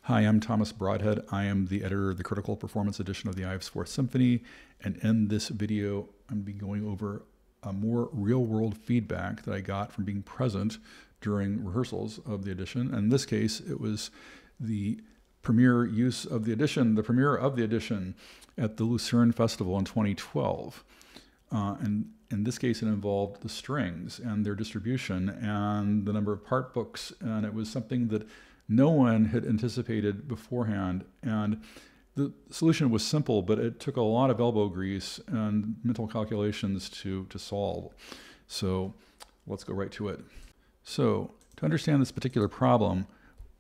Hi, I'm Thomas Broadhead. I am the editor of the Critical Performance edition of the Ives Fourth Symphony, and in this video, I'm going to be going over more real-world feedback that I got from being present during rehearsals of the edition. And in this case, it was the premiere use of the edition, the premiere of the edition at the Lucerne Festival in 2012. And in this case, it involved the strings and their distribution and the number of part books, and it was something that no one had anticipated beforehand. And the solution was simple, but it took a lot of elbow grease and mental calculations to solve. So let's go right to it. So to understand this particular problem,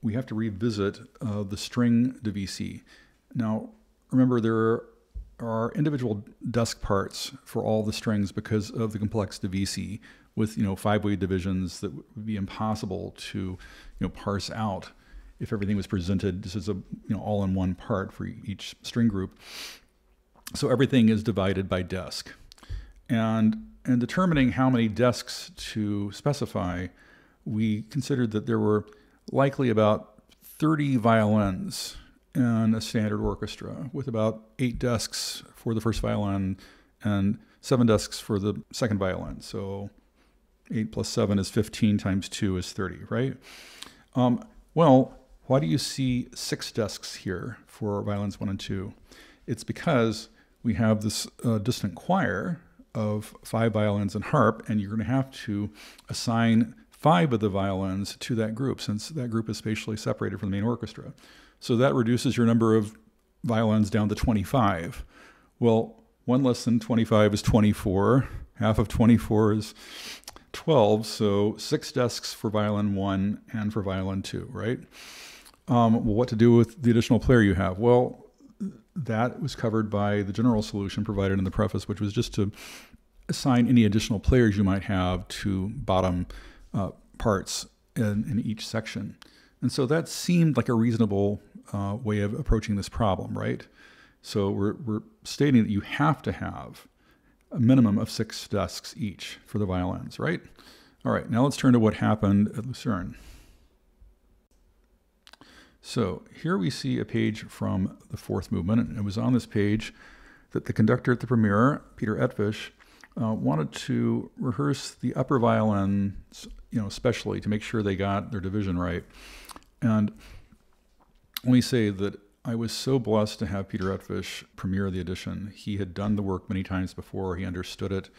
we have to revisit the string divisi. Now, remember, there are individual desk parts for all the strings because of the complex divisi with, five-way divisions that would be impossible to, parse out if everything was presented just as a, all-in-one part for each string group. So everything is divided by desk. And in determining how many desks to specify, we considered that there were likely about 30 violins in a standard orchestra, with about 8 desks for the first violin and 7 desks for the second violin. So 8 plus 7 is 15 times 2 is 30, right? Well, why do you see 6 desks here for violins 1 and 2? It's because we have this distant choir of 5 violins and harp, and you're going to have to assign 5 of the violins to that group, since that group is spatially separated from the main orchestra. So that reduces your number of violins down to 25. Well, 1 less than 25 is 24. Half of 24 is 12. So 6 desks for violin 1 and for violin 2, right? Well, what to do with the additional player you have? Well, that was covered by the general solution provided in the preface, which was just to assign any additional players you might have to bottom parts in each section. And so that seemed like a reasonable way of approaching this problem, right? So we're stating that you have to have a minimum of 6 desks each for the violins, right? All right, now let's turn to what happened at Lucerne. So here we see a page from the 4th movement, and it was on this page that the conductor at the premiere, Peter Etvish, wanted to rehearse the upper violins, especially to make sure they got their division right. And let me say that I was so blessed to have Peter Etvish premiere the edition. He had done the work many times before, he understood it,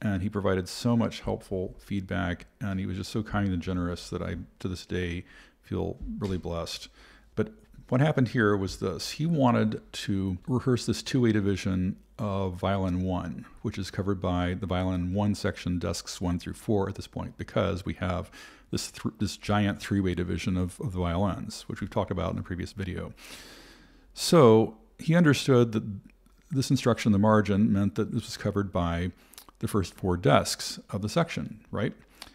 and he provided so much helpful feedback, and he was just so kind and generous that I, to this day, feel really blessed. But what happened here was this. He wanted to rehearse this 2-way division of violin 1, which is covered by the violin 1 section, desks 1 through 4 at this point, because we have this giant 3-way division of the violins, which we've talked about in a previous video. So he understood that this instruction in the margin meant that this was covered by the first 4 desks of the section, right?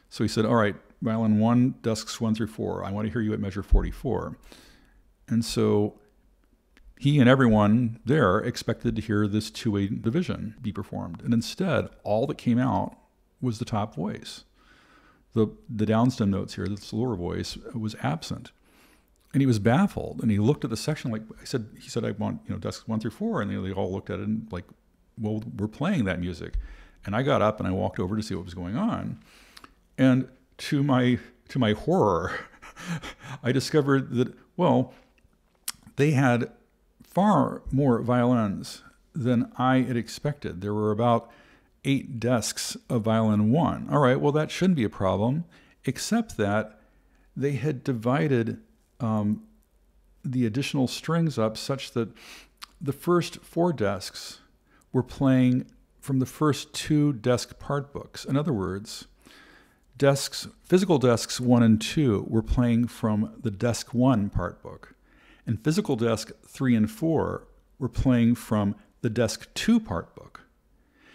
So he said, all right, violin 1, desks 1 through 4, I want to hear you at measure 44. And so he and everyone there expected to hear this 2-way division be performed. And instead, all that came out was the top voice. The downstem notes here, this lower voice, was absent. And he was baffled. And he looked at the section like, he said, I want, desks 1 through 4. And they all looked at it and like, well, we're playing that music. And I got up and I walked over to see what was going on. And to my horror, I discovered that, well, they had far more violins than I had expected. There were about 8 desks of violin 1. All right, well, that shouldn't be a problem, except that they had divided the additional strings up such that the first 4 desks were playing from the first 2 desk part books. In other words, physical desks 1 and 2 were playing from the desk 1 part book, and physical desk 3 and 4 were playing from the desk 2 part book.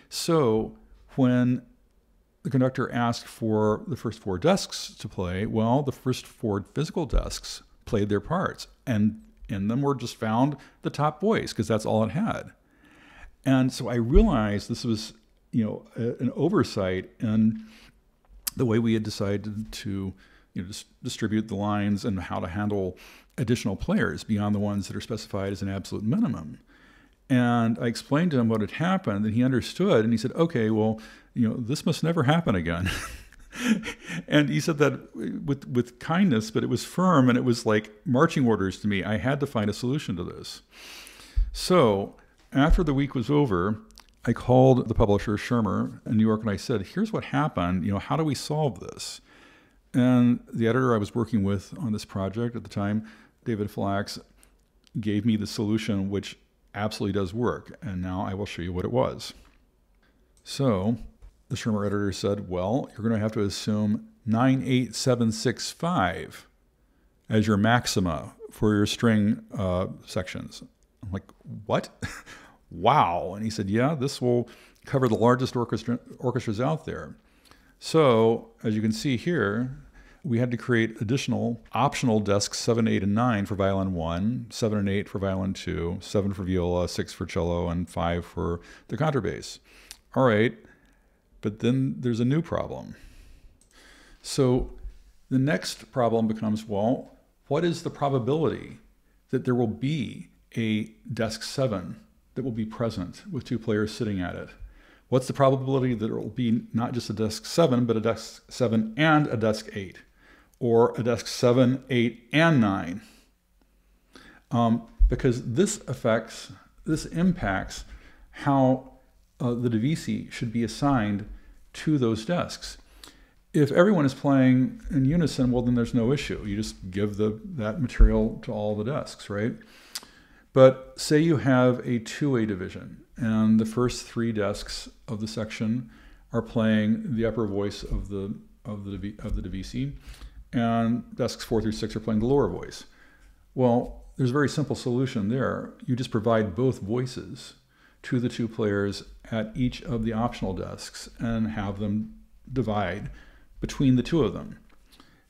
So when the conductor asked for the first 4 desks to play, well, the first 4 physical desks played their parts, and in them were just found the top voice, because that's all it had. And so I realized this was, an oversight in the way we had decided to distribute the lines and how to handle additional players beyond the ones that are specified as an absolute minimum. And I explained to him what had happened, and he understood, and he said, okay, well, this must never happen again. And he said that with kindness, but it was firm, and it was like marching orders to me. I had to find a solution to this. So after the week was over, I called the publisher, Schirmer, in New York, and I said, here's what happened. How do we solve this? And the editor I was working with on this project at the time, David Flax, gave me the solution, which absolutely does work. And now I will show you what it was. So the Schirmer editor said, well, you're going to have to assume 98765 as your maxima for your string sections. I'm like, what? Wow. And he said, yeah, this will cover the largest orchestras out there. So as you can see here, we had to create additional optional desks 7, 8, and 9 for violin 1, 7 and 8 for violin 2, 7 for viola, 6 for cello, and 5 for the contrabass. All right, but then there's a new problem. So the next problem becomes, well, what is the probability that there will be a desk 7 that will be present with 2 players sitting at it? What's the probability that it will be not just a desk 7, but a desk 7 and a desk 8, or a desk 7, 8, and 9? Because this impacts how the divisi should be assigned to those desks. If everyone is playing in unison, well, then there's no issue. You just give that material to all the desks, right? But say you have a 2-way division, and the first 3 desks of the section are playing the upper voice of the divisi, and desks 4 through 6 are playing the lower voice. Well, there's a very simple solution there. You just provide both voices to the 2 players at each of the optional desks and have them divide between the 2 of them.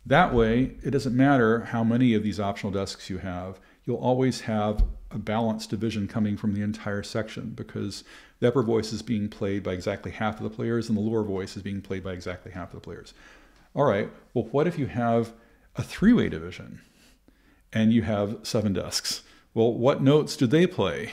That way, it doesn't matter how many of these optional desks you have, you'll always have a balanced division coming from the entire section, because the upper voice is being played by exactly half of the players and the lower voice is being played by exactly half of the players. All right, well, what if you have a 3-way division and you have 7 desks? Well, what notes do they play?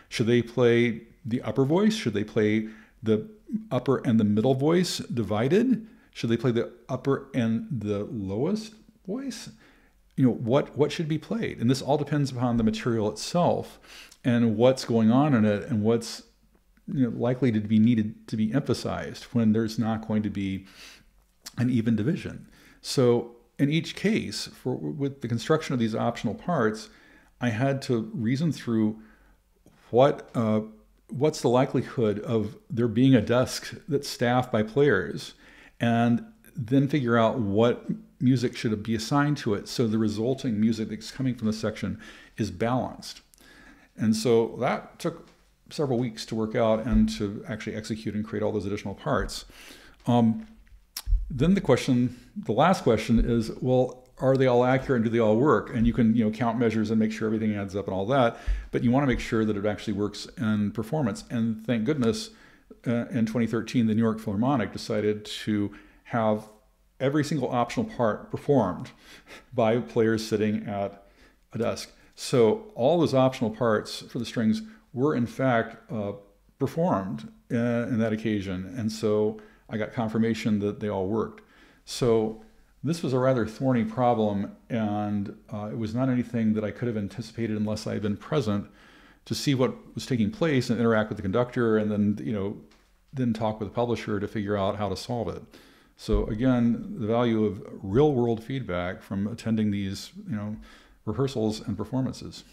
Should they play the upper voice? Should they play the upper and the middle voice divided? Should they play the upper and the lowest voice? What should be played? And this all depends upon the material itself and what's going on in it and what's likely to be needed to be emphasized when there's not going to be an even division. So in each case, with the construction of these optional parts, I had to reason through what's the likelihood of there being a desk that's staffed by players, and then figure out what music should be assigned to it so the resulting music that's coming from the section is balanced. And so that took several weeks to work out and to actually execute and create all those additional parts. Then the last question is, well, are they all accurate and do they all work? And you can count measures and make sure everything adds up and all that, but you want to make sure that it actually works in performance. And thank goodness in 2013, the New York Philharmonic decided to have every single optional part performed by players sitting at a desk. So all those optional parts for the strings were in fact performed in that occasion. And so I got confirmation that they all worked. So this was a rather thorny problem, and it was not anything that I could have anticipated unless I had been present to see what was taking place and interact with the conductor, and then talk with the publisher to figure out how to solve it. So again, the value of real-world feedback from attending these rehearsals and performances.